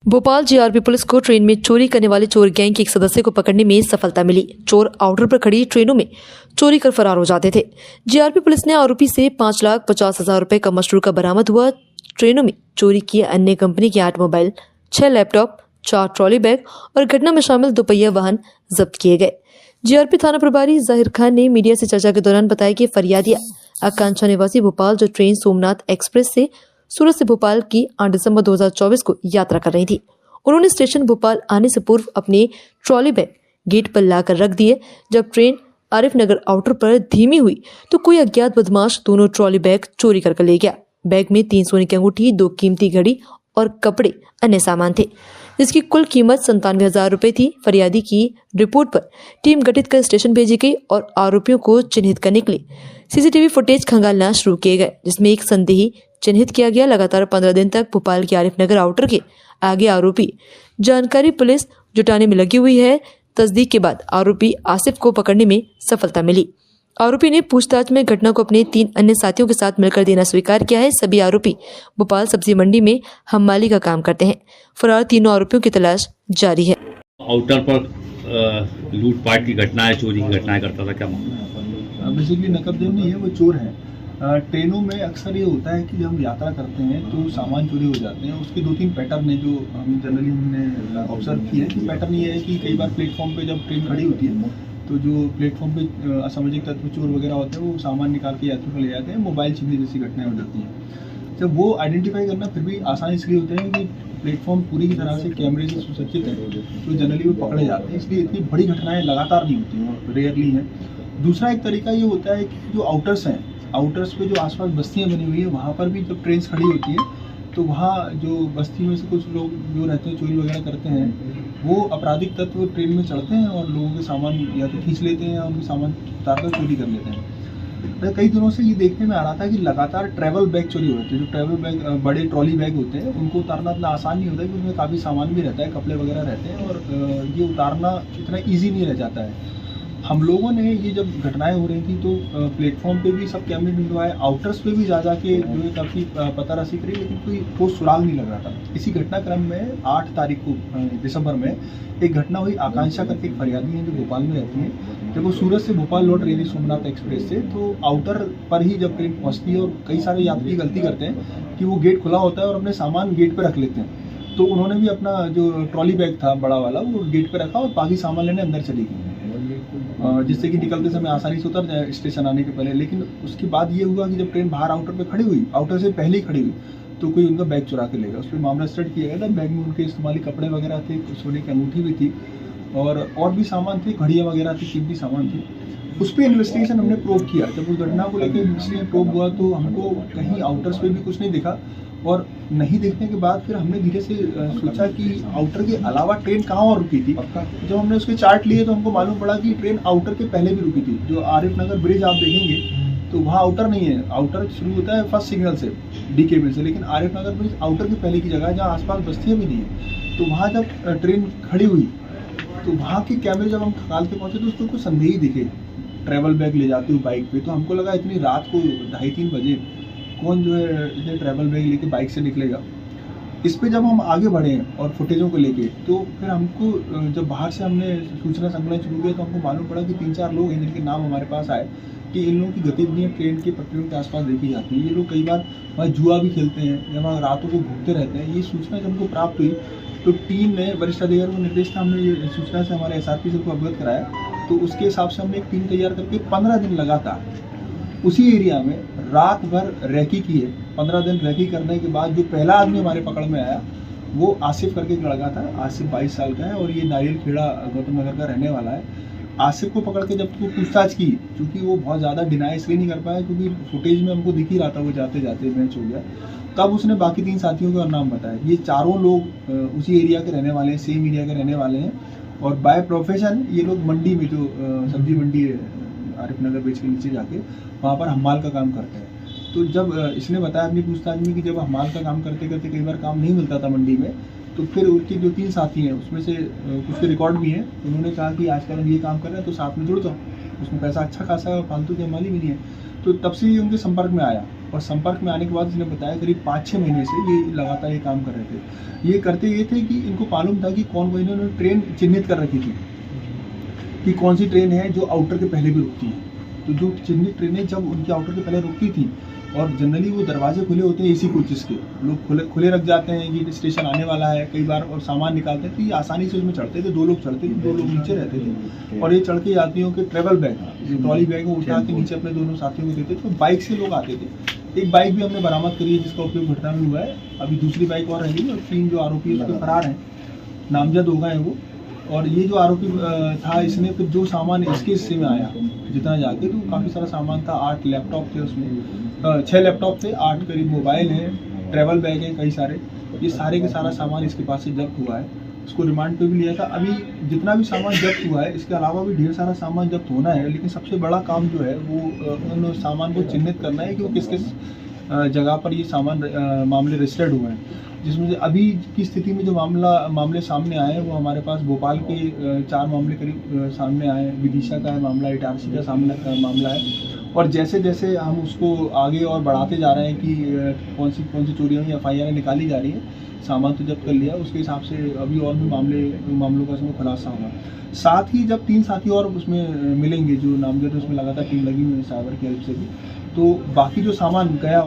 Bhopal GRP police को train में चोरी करने वाले चोर गैंग के एक सदस्य को पकड़ने में सफलता मिली। चोर आउटर पर खड़ी ट्रेनों में चोरी कर फरार हो जाते थे। जीआरपी पुलिस ने आरोपी से 5,50,000 रुपए का मशरूका बरामद हुआ। ट्रेनों में चोरी किए अन्य कंपनी के 8 मोबाइल, 6 लैपटॉप, 4 ट्रॉली बैग और घटना में शामिल 2 पहिया वाहन जब्त किए गए। जीआरपी थाना प्रभारी जाहिर खान ने मीडिया से चर्चा के दौरान बताया कि फरियादिया आकांक्षा निवासी भोपाल जो ट्रेन सोमनाथ एक्सप्रेस से सूरत से भोपाल की 8 दिसंबर 2024 को यात्रा कर रही थी। उन्होंने स्टेशन भोपाल आने से पूर्व अपने ट्रॉली बैग गेट पर लाकर रख दिए। जब ट्रेन आरिफ नगर आउटर पर धीमी हुई तो कोई अज्ञात बदमाश दोनों ट्रॉली बैग चोरी कर ले गया। बैग में 3 सोने की अंगूठी, 2 कीमती घड़ी और कपड़े अन्य सामान थे, जिसकी कुल कीमत 97,000 रुपए थी। फरियादी की रिपोर्ट पर टीम गठित कर स्टेशन भेजी गई और आरोपियों को चिन्हित करने के लिए सीसीटीवी फुटेज खंगालना शुरू किए गए, जिसमें एक संदेही चिन्हित किया गया। लगातार 15 दिन तक भोपाल के आरिफ नगर आउटर के आगे आरोपी जानकारी पुलिस जुटाने में लगी हुई है। तस्दीक के बाद आरोपी आसिफ को पकड़ने में सफलता मिली। आरोपी ने पूछताछ में घटना को अपने 3 अन्य साथियों के साथ मिलकर देना स्वीकार किया है। सभी आरोपी भोपाल सब्जी मंडी में हमाली का काम करते हैं। फरार तीनों आरोपियों की तलाश जारी है। आउटर पर लूटपाट की घटनाएं, चोरी की घटनाएं करता था, क्या मामला? बेसिकली नकबदेव नहीं है, वो चोर है। ट्रेनों में अक्सर ये होता है कि जब हम यात्रा करते हैं तो सामान चोरी हो जाते हैं। उसके 2-3 पैटर्न है जो हम जनरली हमने ऑब्जर्व किए हैं। कि पैटर्न ये है कि कई बार प्लेटफॉर्म पे जब ट्रेन खड़ी होती है तो जो प्लेटफॉर्म पे असामाजिक तत्व चोर वगैरह होते हैं वो सामान निकाल के यात्रियों को ले जाते हैं। मोबाइल छीनने जैसी घटनाएं हो जाती हैं। जब वो आइडेंटिफाई करना फिर भी आसान इसलिए होते हैं कि प्लेटफॉर्म पूरी तरह से कैमरे से सुसज्जित है, तो जनरली वो पकड़े जाते हैं। इसलिए इतनी बड़ी घटनाएं लगातार नहीं होती हैं, रेयरली हैं। दूसरा एक तरीका ये होता है कि जो आउटर्स हैं, आउटर्स पे जो आसपास बस्तियां बनी हुई है वहाँ पर भी जब ट्रेन खड़ी होती है तो वहाँ जो बस्ती में से कुछ लोग जो रहते हैं चोरी वगैरह करते हैं, वो आपराधिक तत्व ट्रेन में चढ़ते हैं और लोगों के सामान या तो खींच लेते हैं या उनके सामान उतार कर चोरी कर लेते हैं। कई दिनों से ये देखने में आ रहा था कि लगातार ट्रैवल बैग चोरी होते हैं। जो ट्रैवल बैग, बड़े ट्रॉली बैग होते हैं, उनको उतारना इतना आसान नहीं होता है, क्योंकि उनमें काफ़ी सामान भी रहता है, कपड़े वगैरह रहते हैं और ये उतारना इतना ईजी नहीं रह जाता है। हम लोगों ने ये जब घटनाएं हो रही थी तो प्लेटफॉर्म पे भी सब कैमरे ढूंढवाए, आउटर्स पे भी जा के जो है काफ़ी पता रसी करी, लेकिन कोई ठोस सुराग नहीं लग रहा था। इसी घटनाक्रम में 8 तारीख को दिसंबर में एक घटना हुई। आकांक्षा करके एक फरियादी है जो भोपाल में रहती है। जब वो सूरत से भोपाल लौट रही थी सोमनाथ एक्सप्रेस से, तो आउटर पर ही जब ट्रेन पहुँचती है और कई सारे यात्री गलती करते हैं कि वो गेट खुला होता है और अपने सामान गेट पर रख लेते हैं। तो उन्होंने भी अपना जो ट्रॉली बैग था बड़ा वाला वो गेट पर रखा और बाकी सामान लेने अंदर चली गई, जिससे कि निकलते समय आसानी से उतर जाए स्टेशन आने के पहले। लेकिन उसके बाद ये हुआ कि जब ट्रेन बाहर आउटर पे खड़ी हुई, आउटर से पहले ही खड़ी हुई, तो कोई उनका बैग चुरा के ले गया। उस पर मामला स्टार्ट किया गया था। बैग में उनके इस्तेमाली कपड़े वगैरह थे, सोने की अंगूठी भी थी और भी सामान थे, घड़ियाँ वगैरह थी, कीमती सामान थी। उस पर इन्वेस्टिगेशन हमने प्रोब किया। जब उस घटना को लेकर इन्वेस्टिगेशन प्रोब हुआ तो हमको कहीं आउटर्स पे भी कुछ नहीं दिखा और नहीं देखने के बाद फिर हमने धीरे से सोचा कि आउटर के अलावा ट्रेन कहाँ और रुकी थी। जब हमने उसके चार्ट लिए तो हमको मालूम पड़ा कि ट्रेन आउटर के पहले भी रुकी थी। जो आरिफ नगर ब्रिज आप देखेंगे तो वहाँ आउटर नहीं है। आउटर शुरू होता है फर्स्ट सिग्नल से, डी केबिन से, लेकिन आरिफ नगर ब्रिज आउटर के पहले की जगह है जहाँ आसपास बस्तियाँ भी नहीं है। तो वहाँ जब ट्रेन खड़ी हुई तो वहाँ के कैमरे जब हम खंगाल के पहुँचे तो उसको कुछ संदेही दिखे, ट्रैवल बैग ले जाते हुए बाइक पे। तो हमको लगा इतनी रात को 2:30-3 बजे कौन जो है इतने ट्रैवल बैग लेके बाइक से निकलेगा। इस पे जब हम आगे बढ़े और फुटेजों को लेके, तो फिर हमको जब बाहर से हमने सूचना संकलन शुरू किया तो हमको मालूम पड़ा कि 3-4 लोग हैं जिनके नाम हमारे पास आए कि इन लोगों की गतिविधियाँ ट्रेन के पटरियों के आसपास देखी जाती हैं। ये लोग कई बार वहाँ जुआ भी खेलते हैं या वहाँ रातों को घूमते रहते हैं। ये सूचना जब हमको प्राप्त हुई तो टीम ने, वरिष्ठ अधिकारियों को निर्देश था, हमने ये सूचना से हमारे SRP से अवगत कराया। तो उसके हिसाब से हमने एक टीम तैयार करके 15 दिन लगातार उसी एरिया में रात भर रैकी की है। 15 दिन रैकी करने के बाद जो पहला आदमी हमारे पकड़ में आया वो आसिफ करके एक लड़का था। आसिफ 22 साल का है और ये नारियल खेड़ा गौतम नगर का रहने वाला है। आसिफ को पकड़ के जब तो पूछताछ की, क्योंकि वो बहुत ज़्यादा डिनाई इसलिए नहीं कर पाया क्योंकि फुटेज में हमको दिख ही रहा था वो जाते जाते मैच हो गया। तब उसने बाकी 3 साथियों का नाम बताया। ये चारों लोग उसी एरिया के रहने वाले हैं, सेम एरिया के रहने वाले हैं और बाय प्रोफेशन ये लोग मंडी में, जो सब्जी मंडी है आरिफ नगर ब्रिज के नीचे जाके, वहाँ पर हमाल का काम करते हैं। तो जब इसने बताया अपनी पूछताछ में कि जब हमाल का काम करते करते कई बार काम नहीं मिलता था मंडी में, तो फिर उनके जो 3 साथी हैं उसमें से कुछ के रिकॉर्ड भी हैं। उन्होंने कहा कि आजकल हम ये काम कर रहे हैं तो साथ में जुड़ जाओ, उसमें पैसा अच्छा खासा है और फालतू की हमाली भी नहीं है। तो तब से ये उनके संपर्क में आया और संपर्क में आने के बाद इसने बताया करीब 5-6 महीने से ये लगातार ये काम कर रहे थे। ये करते ये थे कि इनको मालूम था कि कौन वो, इन्होंने ट्रेन चिन्हित कर रखी थी कि कौन सी ट्रेन है जो आउटर के पहले भी रुकती है। तो जो चिन्हित ट्रेनें जब उनके आउटर के पहले रुकती थी, और जनरली वो दरवाजे खुले होते हैं एसी कोचेस के, लोग खुले रख जाते हैं कि स्टेशन आने वाला है, कई बार और सामान निकालते हैं, तो ये आसानी से उसमें चढ़ते थे। 2 लोग चढ़ते थे, 2 लोग नीचे रहते थे, और ये चढ़ के यात्रियों के ट्रेवल बैग, जो ट्रॉली बैग उठा के नीचे अपने दोनों साथियों को देते थे। तो बाइक से लोग आते थे। एक बाइक भी हमने बरामद करी है जिसका उपयोग घटना में हुआ है। अभी दूसरी बाइक और रही, और 3 जो आरोपी उसके फरार हैं, नामजद हो गए हैं वो। और ये जो आरोपी था, इसने फिर जो सामान इसके हिस्से में आया जितना जाके, तो काफ़ी सारा सामान था। 8 लैपटॉप थे उसमें, 6 लैपटॉप थे, 8 करीब मोबाइल हैं, ट्रैवल बैग हैं कई सारे। ये सारे के सारा सामान इसके पास से जब्त हुआ है। इसको रिमांड पे भी लिया था। अभी जितना भी सामान जब्त हुआ है, इसके अलावा भी ढेर सारा सामान जब्त होना है, लेकिन सबसे बड़ा काम जो है वो उन सामान को चिन्हित करना है कि वो किस किस जगह पर ये मामले रजिस्टर्ड हुए हैं। जिसमें से अभी की स्थिति में जो मामले सामने आए हैं, वो हमारे पास भोपाल के 4 मामले करीब सामने आए हैं। विदिशा का है मामला, इटारसी का मामला है। और जैसे जैसे हम उसको आगे और बढ़ाते जा रहे हैं कि कौन सी चोरियाँ या FIR निकाली जा रही है, सामान तो जब्त कर लिया, उसके हिसाब से अभी और भी मामलों का इसमें खुलासा होगा। साथ ही जब 3 साथी और उसमें मिलेंगे जो नामजद, उसमें लगातार टीम लगी हुई है साइबर की हेल्प से भी, तो बाकी जो सामान गया